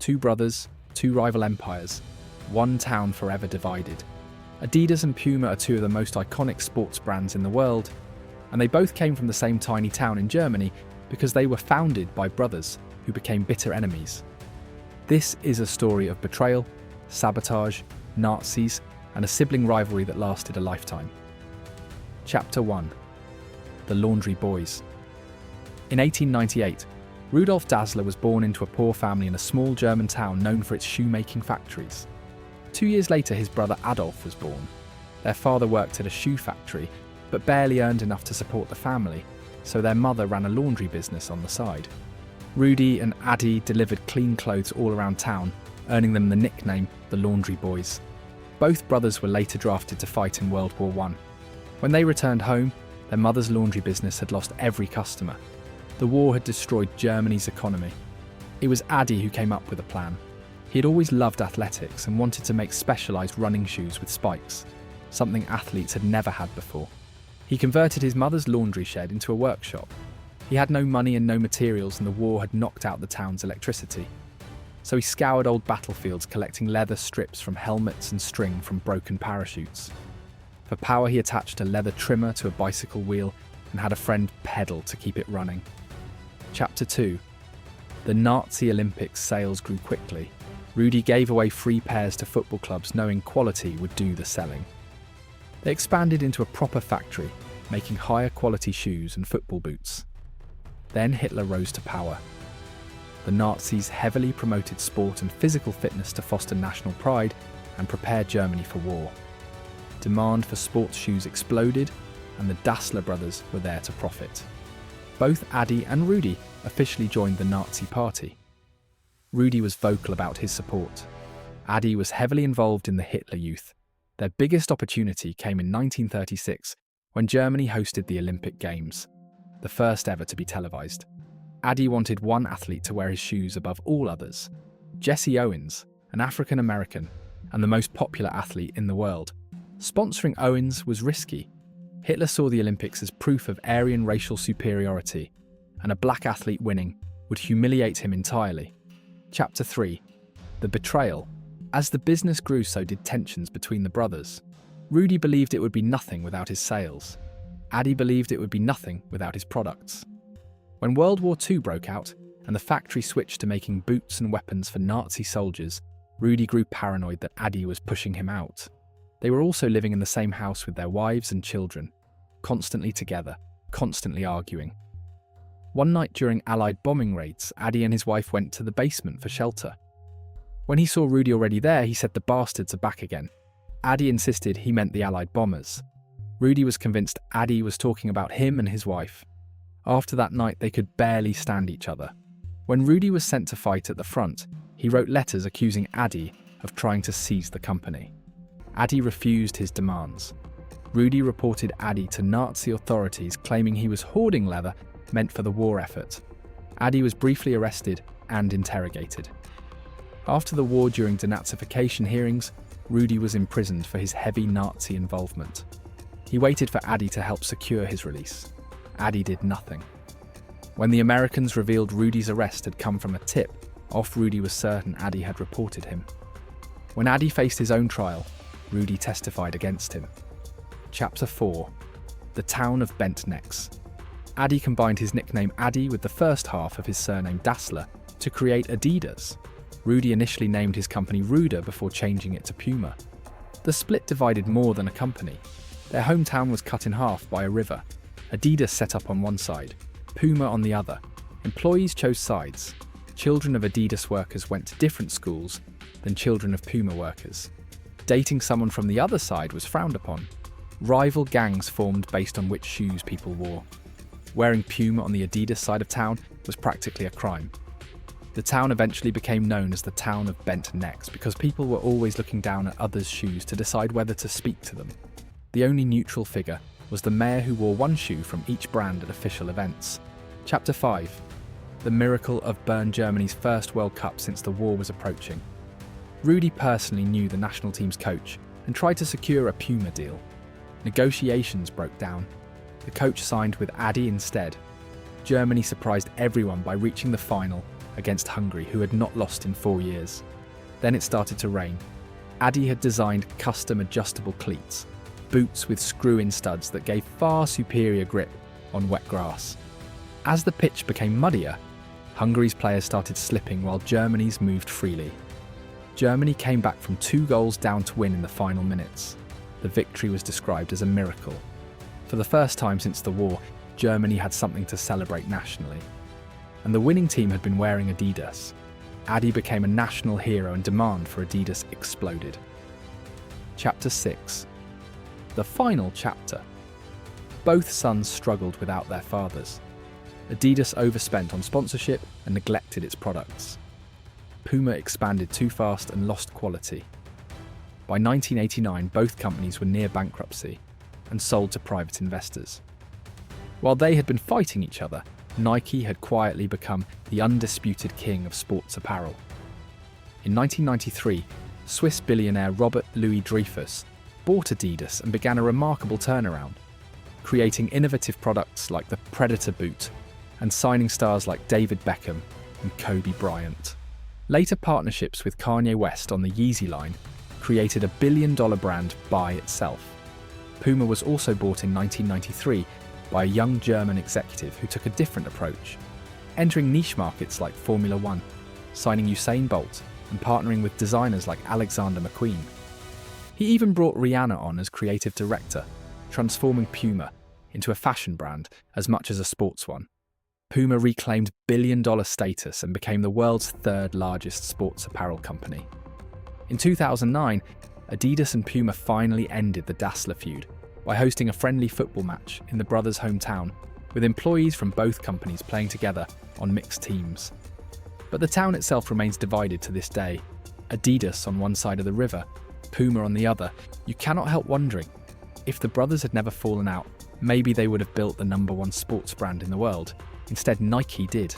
Two brothers, two rival empires, one town forever divided. Adidas and Puma are two of the most iconic sports brands in the world, and they both came from the same tiny town in Germany because they were founded by brothers who became bitter enemies. This is a story of betrayal, sabotage, Nazis, and a sibling rivalry that lasted a lifetime. Chapter 1. The Laundry Boys. In 1898, Rudolf Dassler was born into a poor family in a small German town known for its shoemaking factories. 2 years later, his brother Adolf was born. Their father worked at a shoe factory, but barely earned enough to support the family, so their mother ran a laundry business on the side. Rudy and Adi delivered clean clothes all around town, earning them the nickname the Laundry Boys. Both brothers were later drafted to fight in World War I. When they returned home, their mother's laundry business had lost every customer. The war had destroyed Germany's economy. It was Adi who came up with a plan. He had always loved athletics and wanted to make specialised running shoes with spikes, something athletes had never had before. He converted his mother's laundry shed into a workshop. He had no money and no materials, and the war had knocked out the town's electricity. So he scoured old battlefields, collecting leather strips from helmets and string from broken parachutes. For power, he attached a leather trimmer to a bicycle wheel and had a friend pedal to keep it running. Chapter 2. The Nazi Olympics sales grew quickly. Rudy gave away free pairs to football clubs, knowing quality would do the selling. They expanded into a proper factory, making higher quality shoes and football boots. Then Hitler rose to power. The Nazis heavily promoted sport and physical fitness to foster national pride and prepare Germany for war. Demand for sports shoes exploded, and the Dassler brothers were there to profit. Both Adi and Rudy officially joined the Nazi Party. Rudy was vocal about his support. Adi was heavily involved in the Hitler Youth. Their biggest opportunity came in 1936 when Germany hosted the Olympic Games, the first ever to be televised. Adi wanted one athlete to wear his shoes above all others: Jesse Owens, an African American and the most popular athlete in the world. Sponsoring Owens was risky. Hitler saw the Olympics as proof of Aryan racial superiority, and a black athlete winning would humiliate him entirely. Chapter 3. The Betrayal. As the business grew, so did tensions between the brothers. Rudy believed it would be nothing without his sales. Adi believed it would be nothing without his products. When World War II broke out and the factory switched to making boots and weapons for Nazi soldiers, Rudy grew paranoid that Adi was pushing him out. They were also living in the same house with their wives and children, constantly together, constantly arguing. One night during Allied bombing raids, Adi and his wife went to the basement for shelter. When he saw Rudy already there, he said the bastards are back again. Adi insisted he meant the Allied bombers. Rudy was convinced Adi was talking about him and his wife. After that night, they could barely stand each other. When Rudy was sent to fight at the front, he wrote letters accusing Adi of trying to seize the company. Adi refused his demands. Rudy reported Adi to Nazi authorities, claiming he was hoarding leather meant for the war effort. Adi was briefly arrested and interrogated. After the war, during denazification hearings, Rudy was imprisoned for his heavy Nazi involvement. He waited for Adi to help secure his release. Adi did nothing. When the Americans revealed Rudy's arrest had come from a tip off, Rudy was certain Adi had reported him. When Adi faced his own trial, Rudy testified against him. Chapter 4. The Town of Bent Necks. Adi combined his nickname Adi with the first half of his surname Dassler to create Adidas. Rudy initially named his company Ruder before changing it to Puma. The split divided more than a company. Their hometown was cut in half by a river. Adidas set up on one side, Puma on the other. Employees chose sides. Children of Adidas workers went to different schools than children of Puma workers. Dating someone from the other side was frowned upon. Rival gangs formed based on which shoes people wore. Wearing Puma on the Adidas side of town was practically a crime. The town eventually became known as the Town of Bent Necks because people were always looking down at others' shoes to decide whether to speak to them. The only neutral figure was the mayor, who wore one shoe from each brand at official events. Chapter 5. The miracle of Bern, Germany's first World Cup since the war was approaching. Rudy personally knew the national team's coach and tried to secure a Puma deal. Negotiations broke down. The coach signed with Adi instead. Germany surprised everyone by reaching the final against Hungary, who had not lost in 4 years. Then it started to rain. Adi had designed custom adjustable cleats, boots with screw-in studs that gave far superior grip on wet grass. As the pitch became muddier, Hungary's players started slipping while Germany's moved freely. Germany came back from 2 goals down to win in the final minutes. The victory was described as a miracle. For the first time since the war, Germany had something to celebrate nationally. And the winning team had been wearing Adidas. Adi became a national hero and demand for Adidas exploded. Chapter 6. The final chapter. Both sons struggled without their fathers. Adidas overspent on sponsorship and neglected its products. Puma expanded too fast and lost quality. By 1989, both companies were near bankruptcy and sold to private investors. While they had been fighting each other, Nike had quietly become the undisputed king of sports apparel. In 1993, Swiss billionaire Robert Louis Dreyfus bought Adidas and began a remarkable turnaround, creating innovative products like the Predator boot and signing stars like David Beckham and Kobe Bryant. Later partnerships with Kanye West on the Yeezy line created a billion-dollar brand by itself. Puma was also bought in 1993 by a young German executive who took a different approach, entering niche markets like Formula One, signing Usain Bolt, and partnering with designers like Alexander McQueen. He even brought Rihanna on as creative director, transforming Puma into a fashion brand as much as a sports one. Puma reclaimed billion-dollar status and became the world's 3rd largest sports apparel company. In 2009, Adidas and Puma finally ended the Dassler feud by hosting a friendly football match in the brothers' hometown, with employees from both companies playing together on mixed teams. But the town itself remains divided to this day. Adidas on one side of the river, Puma on the other. You cannot help wondering, if the brothers had never fallen out, maybe they would have built the #1 sports brand in the world. Instead, Nike did.